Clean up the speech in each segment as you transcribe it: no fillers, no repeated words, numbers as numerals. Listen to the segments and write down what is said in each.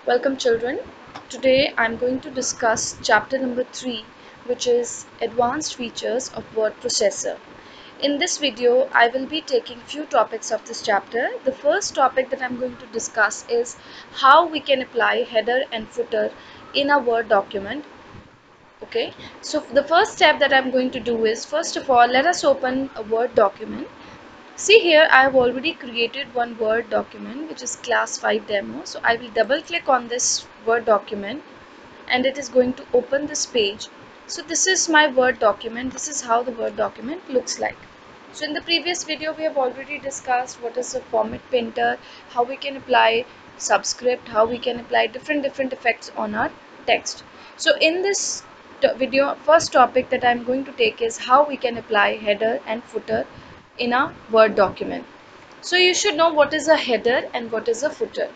Welcome children. Today I'm going to discuss chapter number 3, which is advanced features of word processor. In this video I will be taking few topics of this chapter. The first topic that I'm going to discuss is how we can apply header and footer in a Word document. Okay, so the first step that I'm going to do is, first of all, let us open a Word document. See here, I have already created one Word document which is class 5 demo. So I will double click on this Word document and it is going to open this page. So this is my Word document. This is how the Word document looks like. So in the previous video we have already discussed what is a format painter, how we can apply subscript, how we can apply different effects on our text. So in this video, first topic that I am going to take is how we can apply header and footer in a Word document. So you should know what is a header and what is a footer.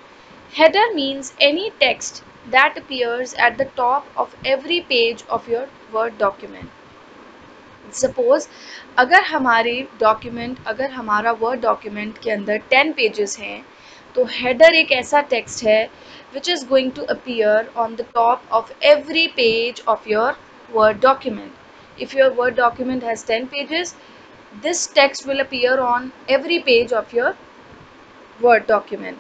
Header means any text that appears at the top of every page of your Word document. Suppose अगर हमारा word document के अंदर 10 pages हैं तो header एक ऐसा text है which is going to appear on the top of every page of your word document. If your word document has 10 pages, this text will appear on every page of your word document.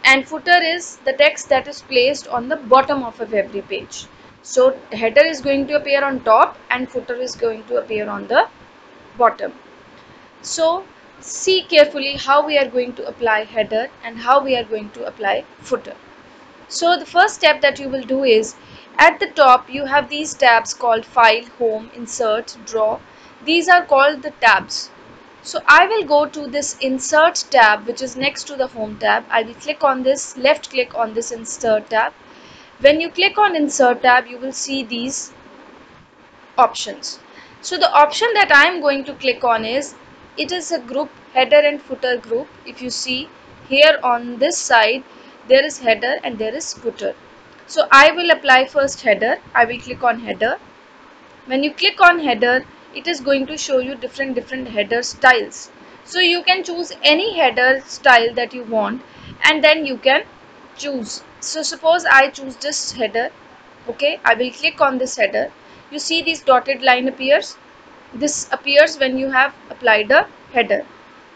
And footer is the text that is placed on the bottom of every page. So header is going to appear on top and footer is going to appear on the bottom. So see carefully how we are going to apply header and how we are going to apply footer. So the first step that you will do is, at the top you have these tabs called File, Home, Insert, Draw. These are called the tabs. So I will go to this Insert tab which is next to the Home tab. I will click on this, left click on this Insert tab. When you click on Insert tab, you will see these options. So the option that I am going to click on is, it is a group, header and footer group. If you see here on this side, there is header and there is footer. So I will apply first header. I will click on header. When you click on header, it is going to show you different header styles. So you can choose any header style that you want and then you can choose. So suppose I choose this header. Okay, I will click on this header. You see this dotted line appears. This appears when you have applied a header.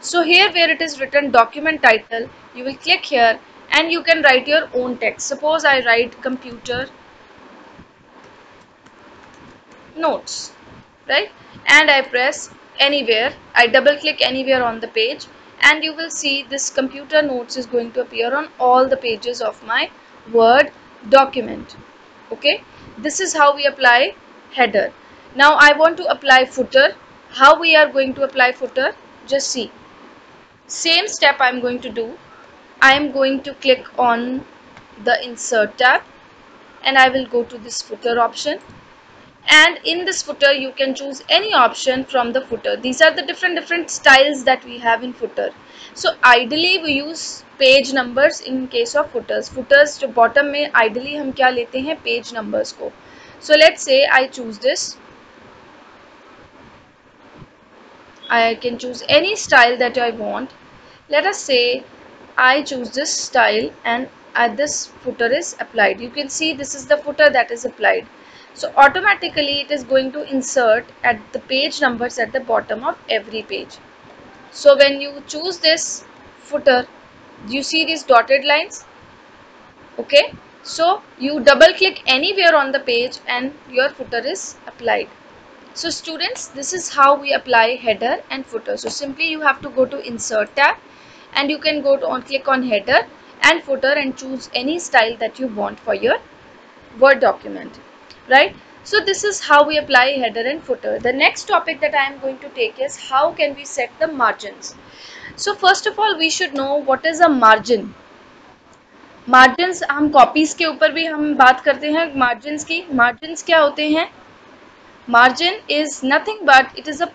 So here where it is written document title, you will click here and you can write your own text. Suppose I write computer notes, right, and I press anywhere, I double click anywhere on the page and you will see this computer notes is going to appear on all the pages of my Word document. Okay, this is how we apply header. Now I want to apply footer. How we are going to apply footer? Just see, same step I am going to do. I am going to click on the Insert tab and I will go to this footer option. And in this footer you can choose any option from the footer. These are the different styles that we have in footer. So ideally we use page numbers in case of footers जो bottom में ideally हम क्या लेते हैं, page numbers को. So let's say I choose this. I can choose any style that I want. Let us say I choose this style and this footer is applied. You can see this is the footer that is applied. So automatically it is going to insert at the page numbers at the bottom of every page. So when you choose this footer, you see these dotted lines. Okay, so you double click anywhere on the page and your footer is applied. So students, this is how we apply header and footer. So simply you have to go to Insert tab and you can go to click on header and footer and choose any style that you want for your Word document, right? So this is how we apply header and footer. The next topic that I am going to take is how can we set the margins. So first of all we should know what is a margin. Margins हम copies के ऊपर भी हम बात करते हैं margins की. Margins क्या होते हैं? Margin is nothing but it is a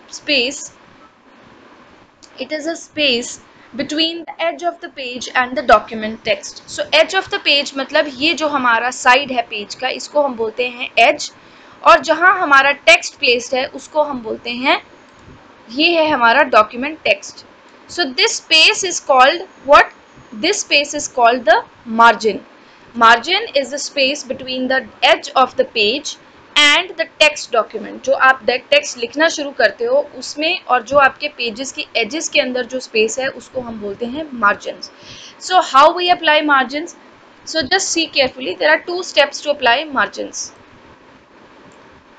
space between the edge of the page and the document text. So edge of the page मतलब ये जो हमारा side है पेज का, इसको हम बोलते हैं edge, और जहाँ हमारा text placed है उसको हम बोलते हैं, ये है हमारा document text. So this space is called what? This space is called the margin. Margin is the space between the edge of the page and the text document. जो आप टेक्स्ट लिखना शुरू करते हो उसमें और जो आपके पेजेस की एजेस के अंदर जो स्पेस है उसको हम बोलते हैं margin. So how we apply margin? So just see carefully, there are two steps to apply margin.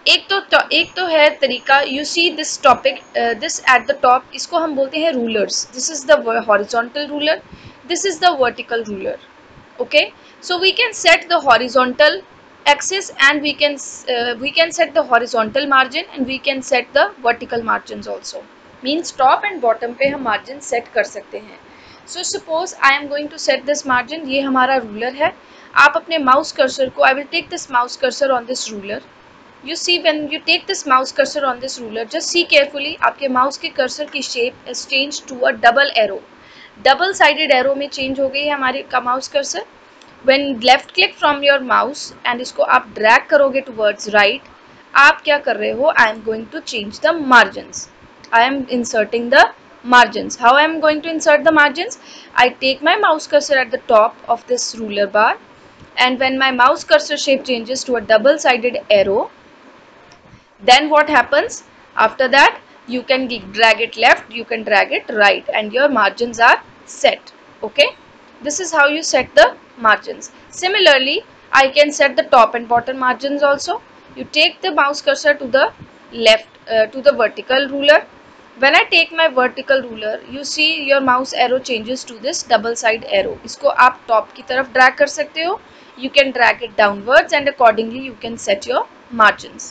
एक तो है तरीका, you see this topic, this at the top, इसको हम बोलते हैं rulers. This is the horizontal ruler, this is the vertical ruler. Okay, so we can set the horizontal axis and we can set the horizontal margin and we can set the vertical margins also, means top and bottom पे हम margin set कर सकते हैं। So suppose I am going to set this margin, ये हमारा ruler है। आप अपने mouse cursor को, I will take this mouse cursor on this ruler। You see, when you take this mouse cursor on this ruler, just see carefully, आपके mouse के cursor की shape is changed to a double arrow। Double sided arrow में change हो गई है हमारे का mouse cursor. When left click from your mouse and इसको आप ड्रैग करोगे टुवर्ड्स राइट, आप क्या कर रहे हो? I am going to change the margins, I am inserting the margins. How I am going to insert the margins? I take my mouse cursor at the top of this ruler bar, and when my mouse cursor shape changes to a double sided arrow, then what happens? After that, you can drag it left, you can drag it right, and your margins are set. Okay, this is how you set the margins. Similarly, I can set the top and bottom margins also. You take the mouse cursor to the left, to the vertical ruler. When I take my vertical ruler, you see your mouse arrow changes to this double side arrow. इसको आप top की तरफ drag कर सकते हो. You can drag it downwards and accordingly you can set your margins.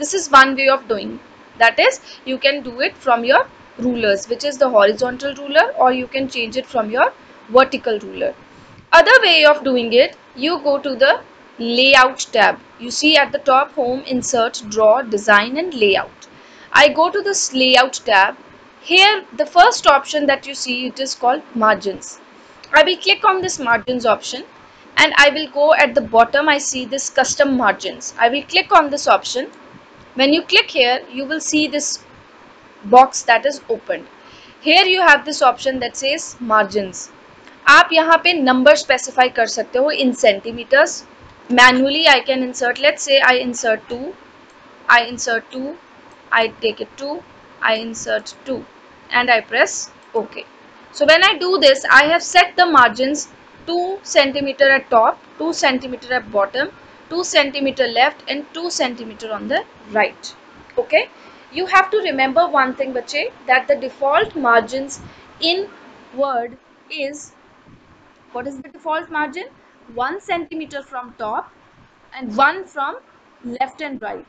This is one way of doing. That is, you can do it from your rulers, which is the horizontal ruler, or you can change it from your vertical ruler. Other way of doing it, you go to the layout tab. You see at the top, home, insert, draw, design and layout. I go to this layout tab. Here the first option that you see, it is called margins. I will click on this margins option and I will go at the bottom. I see this custom margins. I will click on this option. When you click here, you will see this box that is opened. Here you have this option that says margins. आप यहाँ पे number specify कर सकते हो in centimeters. Manually I can insert, let's say I insert 2, I take it 2, I insert 2 and I press OK. So when I do this, I have set the margins 2 centimeter at top, 2 centimeter at bottom, 2 centimeter left and 2 centimeter on the right. Okay, you have to remember one thing bache, that the default margins in Word is, what is the default margin? 1 centimeter from top and 1 from left and right.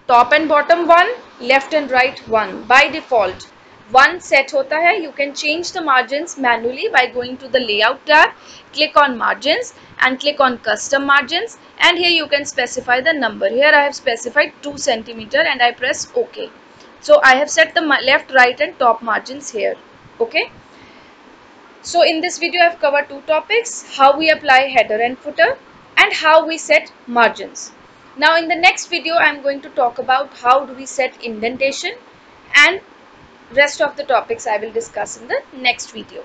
Top and bottom 1, left and right 1. By default 1 set hota hai. You can change the margins manually by going to the layout tab, click on margins and click on custom margins, and here you can specify the number. Here I have specified 2 centimeter and I press OK. So I have set the left, right and top margins here. Okay. So in this video I have covered two topics: how we apply header and footer and how we set margins. Now in the next video I am going to talk about how do we set indentation, and rest of the topics I will discuss in the next video.